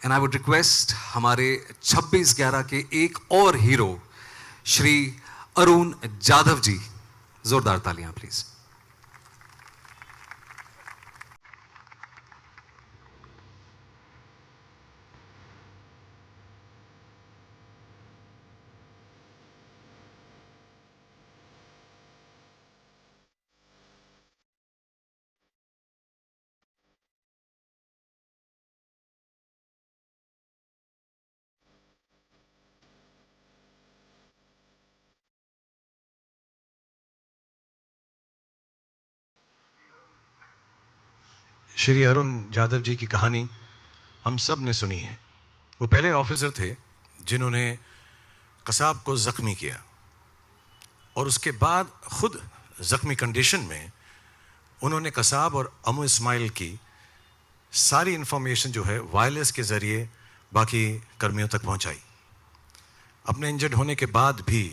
And I would request हमारे 26/11 के एक और हीरो श्री अरुण जाधव जी, जोरदार तालियां प्लीज। श्री अरुण जाधव जी की कहानी हम सब ने सुनी है। वो पहले ऑफिसर थे जिन्होंने कसाब को जख्मी किया और उसके बाद खुद जख्मी कंडीशन में उन्होंने कसाब और अमू इस्माइल की सारी इंफॉर्मेशन जो है वायरलेस के ज़रिए बाकी कर्मियों तक पहुंचाई। अपने इंजर्ड होने के बाद भी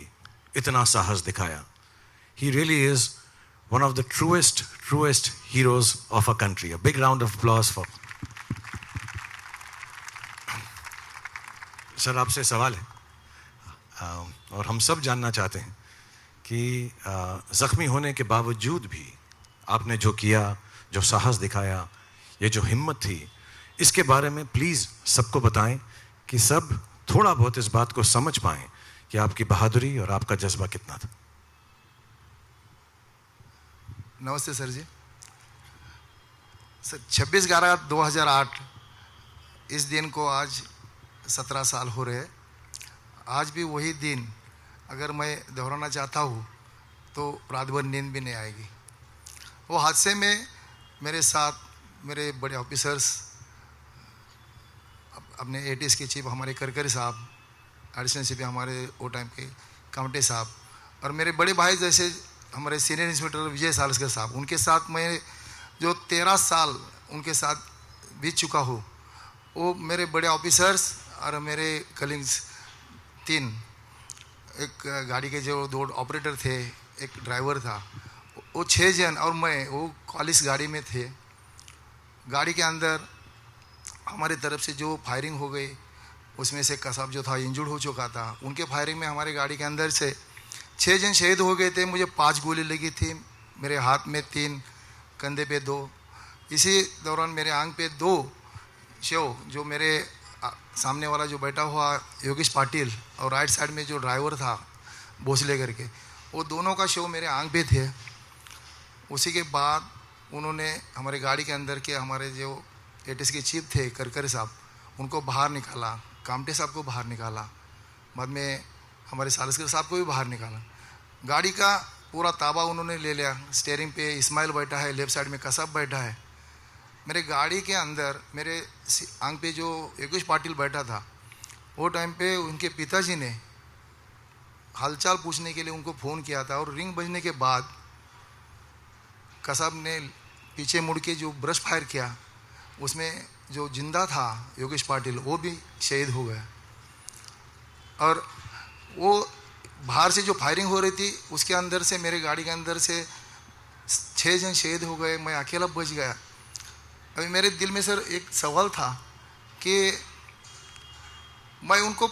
इतना साहस दिखाया। He really is one of the truest heroes of our country. A big round of applause for. Sir, आपसे सवाल है और हम सब जानना चाहते हैं कि ज़ख्मी होने के बावजूद भी आपने जो किया, जो साहस दिखाया, ये जो हिम्मत थी, इसके बारे में प्लीज़ सबको बताएं कि सब थोड़ा बहुत इस बात को समझ पाएं कि आपकी बहादुरी और आपका जज्बा कितना था। नमस्ते सर जी। सर 26/11/2008 इस दिन को आज 17 साल हो रहे हैं। आज भी वही दिन अगर मैं दोहराना चाहता हूँ तो रात भर नींद भी नहीं आएगी। वो हादसे में मेरे साथ मेरे बड़े ऑफिसर्स, अपने एटीएस के चीफ हमारे करकरी साहब, एडिशनल चीफ हमारे वो टाइम के कामटे साहब, और मेरे बड़े भाई जैसे हमारे सीनियर इंस्पेक्टर विजय सालस्कर साहब, उनके साथ मैं जो 13 साल उनके साथ बीत चुका हूँ, वो मेरे बड़े ऑफिसर्स और मेरे कलीग्स तीन, एक गाड़ी के जो 2 ऑपरेटर थे, एक ड्राइवर था, वो 6 जन और मैं वो कॉलेज गाड़ी में थे। गाड़ी के अंदर हमारी तरफ से जो फायरिंग हो गई उसमें से कसाब जो था इंजर्ड हो चुका था। उनके फायरिंग में हमारे गाड़ी के अंदर से 6 जन शहीद हो गए थे। मुझे 5 गोली लगी थी, मेरे हाथ में 3, कंधे पे 2। इसी दौरान मेरे आंख पे 2 शव, जो मेरे सामने वाला जो बैठा हुआ योगेश पाटिल और राइट साइड में जो ड्राइवर था भोसले करके, वो दोनों का शव मेरे आंख पे थे। उसी के बाद उन्होंने हमारे गाड़ी के अंदर के हमारे जो एटीएस के चीफ थे करकरे साहब, उनको बाहर निकाला, कामटे साहब को बाहर निकाला, बाद में हमारे सालस्कर साहब को भी बाहर निकाला। गाड़ी का पूरा ताबा उन्होंने ले लिया। स्टीयरिंग पे इस्माइल बैठा है, लेफ्ट साइड में कसाब बैठा है। मेरे गाड़ी के अंदर मेरे आंख पे जो योगेश पाटिल बैठा था, वो टाइम पे उनके पिताजी ने हालचाल पूछने के लिए उनको फ़ोन किया था, और रिंग बजने के बाद कसाब ने पीछे मुड़ के जो ब्रश फायर किया, उसमें जो जिंदा था योगेश पाटिल वो भी शहीद हो गया। और वो बाहर से जो फायरिंग हो रही थी उसके अंदर से मेरे गाड़ी के अंदर से 6 जन शहीद हो गए, मैं अकेला बच गया। अभी मेरे दिल में सर एक सवाल था कि मैं उनको,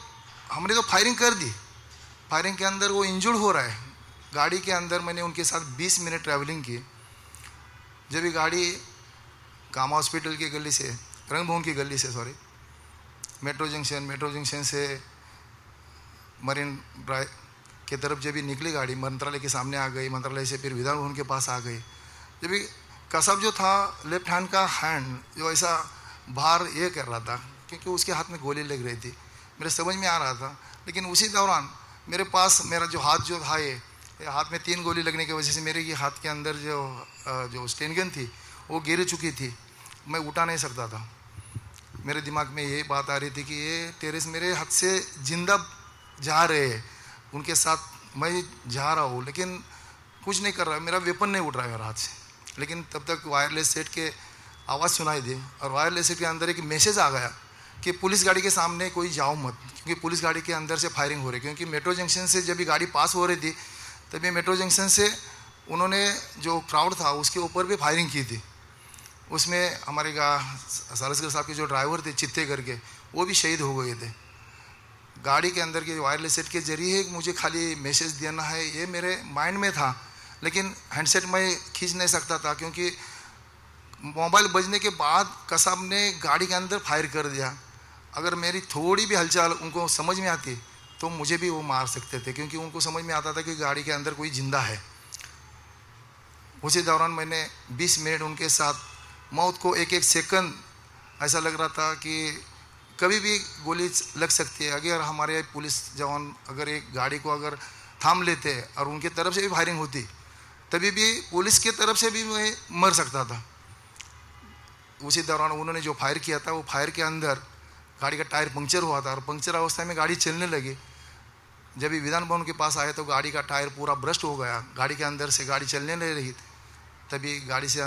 हमने तो फायरिंग कर दी, फायरिंग के अंदर वो इंजर्ड हो रहा है गाड़ी के अंदर। मैंने उनके साथ 20 मिनट ट्रैवलिंग की। जब ये गाड़ी कामा हॉस्पिटल की गली से, रंग भवन की गली से, सॉरी, मेट्रो जंक्शन से मरीन ड्राइव की तरफ जब भी निकली गाड़ी, मंत्रालय के सामने आ गई, मंत्रालय से फिर विधान भवन के पास आ गई। जब भी कसाब जो था लेफ्ट हैंड का हैंड जो ऐसा बाहर ये कर रहा था, क्योंकि उसके हाथ में गोली लग रही थी, मेरे समझ में आ रहा था। लेकिन उसी दौरान मेरे पास मेरा जो हाथ जो था, ये हाथ में 3 गोली लगने की वजह से मेरे ये हाथ के अंदर जो स्टेन गन थी वो गिर चुकी थी, मैं उठा नहीं सकता था। मेरे दिमाग में ये बात आ रही थी कि ये टेररिस्ट मेरे हाथ से जिंदा जा रहे हैं, उनके साथ मैं जा रहा हूँ, लेकिन कुछ नहीं कर रहा, मेरा वेपन नहीं उठ रहा है मेरे हाथ से। लेकिन तब तक वायरलेस सेट के आवाज़ सुनाई दी, और वायरलेस सेट के अंदर एक मैसेज आ गया कि पुलिस गाड़ी के सामने कोई जाओ मत, क्योंकि पुलिस गाड़ी के अंदर से फायरिंग हो रही। क्योंकि मेट्रो जंक्शन से जब भी गाड़ी पास हो रही थी, तभी मेट्रो जंक्शन से उन्होंने जो क्राउड था उसके ऊपर भी फायरिंग की थी। उसमें हमारे सालस्कर साहब के जो ड्राइवर थे चित्ते करके, वो भी शहीद हो गए थे। गाड़ी के अंदर के वायरलेस सेट के जरिए मुझे खाली मैसेज देना है, ये मेरे माइंड में था, लेकिन हैंडसेट मैं खींच नहीं सकता था, क्योंकि मोबाइल बजने के बाद कसाब ने गाड़ी के अंदर फायर कर दिया। अगर मेरी थोड़ी भी हलचल उनको समझ में आती तो मुझे भी वो मार सकते थे, क्योंकि उनको समझ में आता था कि गाड़ी के अंदर कोई जिंदा है। उसी दौरान मैंने 20 मिनट उनके साथ मौत को एक एक सेकंड ऐसा लग रहा था कि कभी भी गोली लग सकती है। अगर हमारे पुलिस जवान अगर एक गाड़ी को अगर थाम लेते और उनके तरफ से भी फायरिंग होती, तभी भी पुलिस के तरफ से भी मैं मर सकता था। उसी दौरान उन्होंने जो फायर किया था, वो फायर के अंदर गाड़ी का टायर पंक्चर हुआ था और पंक्चर अवस्था में गाड़ी चलने लगी। जब भी विधान भवन के पास आए तो गाड़ी का टायर पूरा ब्रस्ट हो गया, गाड़ी के अंदर से गाड़ी चलने नहीं रही। तभी गाड़ी से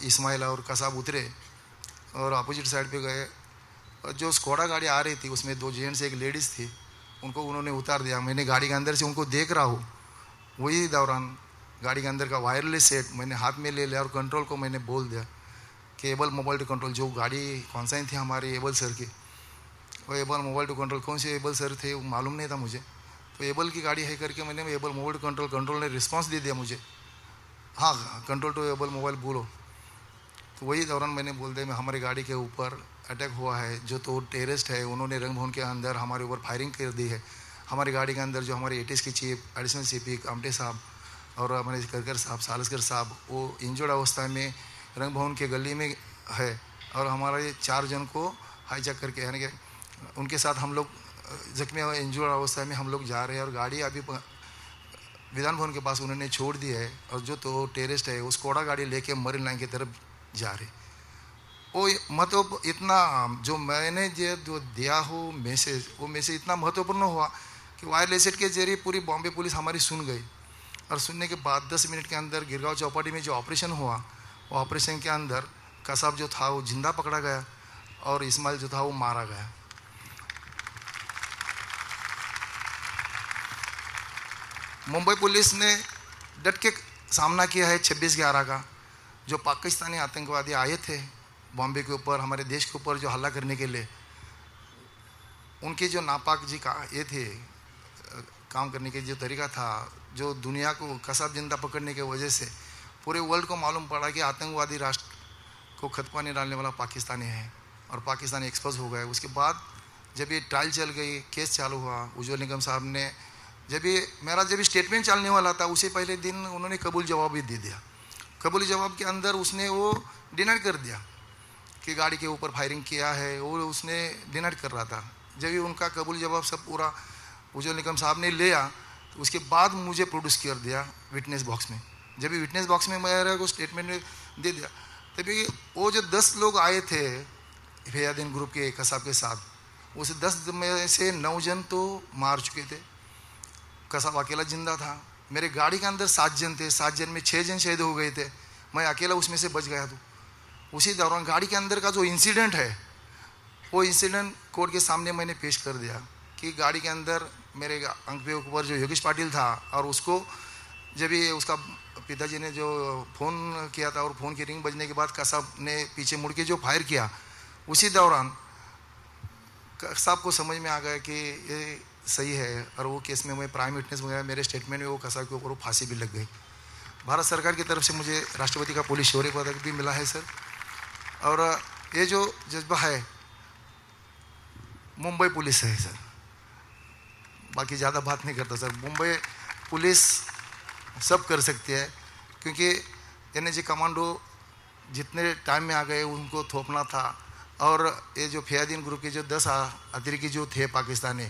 इस्माइल और कसाब उतरे और अपोजिट साइड पे गए, और जो स्कोडा गाड़ी आ रही थी उसमें 2 जेंट्स एक लेडीज़ थी, उनको उन्होंने उतार दिया। मैंने गाड़ी के अंदर से उनको देख रहा हूँ, वही दौरान गाड़ी के अंदर का वायरलेस सेट मैंने हाथ में ले लिया और कंट्रोल को मैंने बोल दिया कि एबल मोबाइल टू कंट्रोल। जो गाड़ी कौन थी हमारे एबल सर की, वो एबल मोबाइल टू कंट्रोल, कौन से एबल सर थे वो मालूम नहीं था मुझे, तो एबल की गाड़ी है करके मैंने able mobile to control, control ने रिस्पांस दे दिया मुझे, हाँ कंट्रोल टू एबल मोबाइल बोलो। तो वही दौरान मैंने बोल दिया हमारी गाड़ी के ऊपर अटैक हुआ है, जो तो टेररिस्ट है उन्होंने रंग भवन के अंदर हमारे ऊपर फायरिंग कर दी है। हमारी गाड़ी के अंदर जो हमारे एटीएस के चीफ एडिशनल सीपी कामटे साहब और हमारे करकर साहब सालसकर साहब वो इंजर्ड अवस्था में रंग भवन के गली में है, और हमारे 4 जन को हाईजैक करके, यानी कि उनके साथ हम लोग जख्मी इंजर्ड अवस्था में हम लोग जा रहे हैं, और गाड़ी अभी विधान भवन के पास उन्होंने छोड़ दी है, और जो तो टेररिस्ट है उस कोड़ा गाड़ी लेके मरीन लाइन की तरफ जा रहे। वो मतलब इतना जो मैंने जो दिया हो मैसेज, वो मैसेज इतना महत्वपूर्ण हुआ कि वायरलेस सेट के जरिए पूरी बॉम्बे पुलिस हमारी सुन गई, और सुनने के बाद 10 मिनट के अंदर गिरगांव चौपाटी में जो ऑपरेशन हुआ, वो ऑपरेशन के अंदर कसाब जो था वो जिंदा पकड़ा गया और इस्माइल जो था वो मारा गया। मुंबई पुलिस ने डट के सामना किया है 26/11 का। जो पाकिस्तानी आतंकवादी आए थे बॉम्बे के ऊपर, हमारे देश के ऊपर जो हमला करने के लिए, उनके जो नापाक जी का ये थे काम करने के जो तरीका था, जो दुनिया को कसाब जिंदा पकड़ने की वजह से पूरे वर्ल्ड को मालूम पड़ा कि आतंकवादी राष्ट्र को खतपानी डालने वाला पाकिस्तानी है, और पाकिस्तानी एक्सपोज हो गए। उसके बाद जब ये ट्रायल चल गई, केस चालू हुआ, उज्ज्वल निगम साहब ने जब स्टेटमेंट चलने वाला था, उसे पहले दिन उन्होंने कबूल जवाब भी दे दिया। कबूल जवाब के अंदर उसने वो डिनाई कर दिया कि गाड़ी के ऊपर फायरिंग किया है, वो उसने डिनाई कर रहा था। जब भी उनका कबूल जवाब सब पूरा उज्ज्वल निगम साहब ने लिया, तो उसके बाद मुझे प्रोड्यूस कर दिया विटनेस बॉक्स में। जब भी विटनेस बॉक्स में मेरा को स्टेटमेंट दे दिया, तभी वो जो 10 लोग आए थे फैयादीन ग्रुप के कसाब के साथ, उस 10 में से 9 जन तो मार चुके थे, कसाब अकेला जिंदा था। मेरे गाड़ी के अंदर 7 जन थे, 7 जन में 6 जन शहीद हो गए थे, मैं अकेला उसमें से बच गया। तो उसी दौरान गाड़ी के अंदर का जो इंसिडेंट है, वो इंसिडेंट कोर्ट के सामने मैंने पेश कर दिया कि गाड़ी के अंदर मेरे अंक पे ऊपर जो योगेश पाटिल था, और उसको जब ये उसका पिताजी ने जो फ़ोन किया था और फ़ोन की रिंग बजने के बाद कसाब ने पीछे मुड़ के जो फायर किया, उसी दौरान कसाब को समझ में आ गया कि ये सही है, और वो केस में मैं प्राइम विटनेस हो गया। मेरे स्टेटमेंट में वो कसाब के ऊपर वो फांसी भी लग गई। भारत सरकार की तरफ से मुझे राष्ट्रपति का पुलिस शौर्य पदक भी मिला है सर। और ये जो जज्बा है मुंबई पुलिस है सर, बाकी ज़्यादा बात नहीं करता सर। मुंबई पुलिस सब कर सकती है, क्योंकि एनएजी कमांडो जितने टाइम में आ गए उनको थोपना था, और ये जो फैयादीन ग्रुप के जो 10 अतिरिक्त जो थे पाकिस्तानी,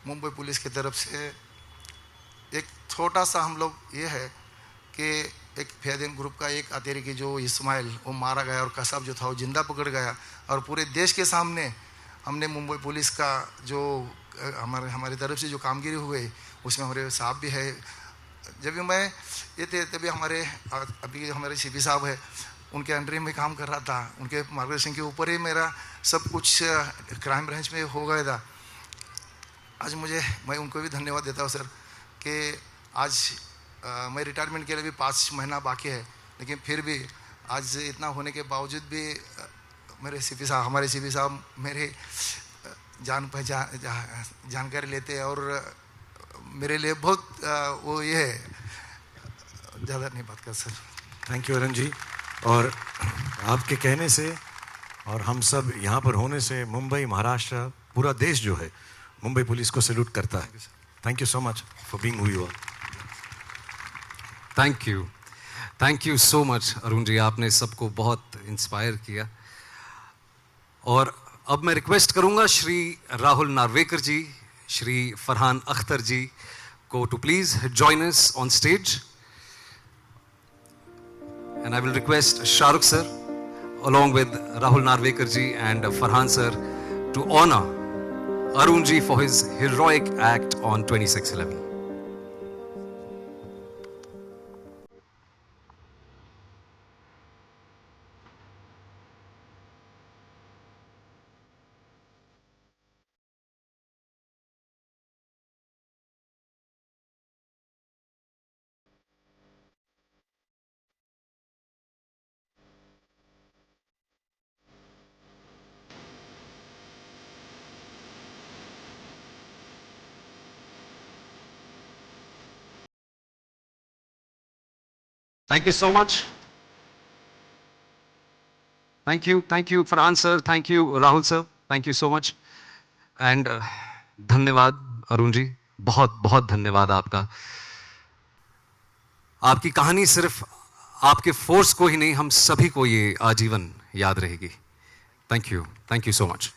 मुंबई पुलिस की तरफ से एक छोटा सा हम लोग ये है कि एक फैयादीन ग्रुप का एक अतिरिक्त जो इस्माइल वो मारा गया, और कसाब जो था वो जिंदा पकड़ गया, और पूरे देश के सामने हमने मुंबई पुलिस का जो हमारी तरफ से जो कामगिरी हुई, उसमें हमारे साहब भी है। जब भी मैं ये थे तभी अभी हमारे सीपी साहब है, उनके अंडर में काम कर रहा था, उनके मार्गदर्शन के ऊपर ही मेरा सब कुछ क्राइम ब्रांच में हो गया था। आज मैं उनको भी धन्यवाद देता हूँ सर कि आज मैं रिटायरमेंट के लिए भी 5 महीना बाकी है, लेकिन फिर भी आज इतना होने के बावजूद भी मेरे सीपी साहब, हमारे सीपी साहब मेरे जानकारी लेते हैं और मेरे लिए बहुत वो ये है, ज़्यादा नहीं बात कर sir. Thank you Arun ji. और आपके कहने से और हम सब यहाँ पर होने से मुंबई, महाराष्ट्र, पूरा देश जो है मुंबई पुलिस को सैल्यूट करता है। Thank you so much for being who you are. Thank you so much Arun ji, आपने सबको बहुत इंस्पायर किया। और अब मैं रिक्वेस्ट करूंगा श्री राहुल नार्वेकर जी, श्री फरहान अख्तर जी को to please join us on stage, and I will request Shahrukh sir along with Rahul Narvekar ji and Farhan sir to honor Arun ji for his heroic act on 26/11. Thank you so much. Thank you Farhan sir, thank you Rahul sir, thank you so much. And धन्यवाद अरुण जी, बहुत बहुत धन्यवाद आपका। आपकी कहानी सिर्फ आपके force को ही नहीं, हम सभी को ये आजीवन याद रहेगी। Thank you so much.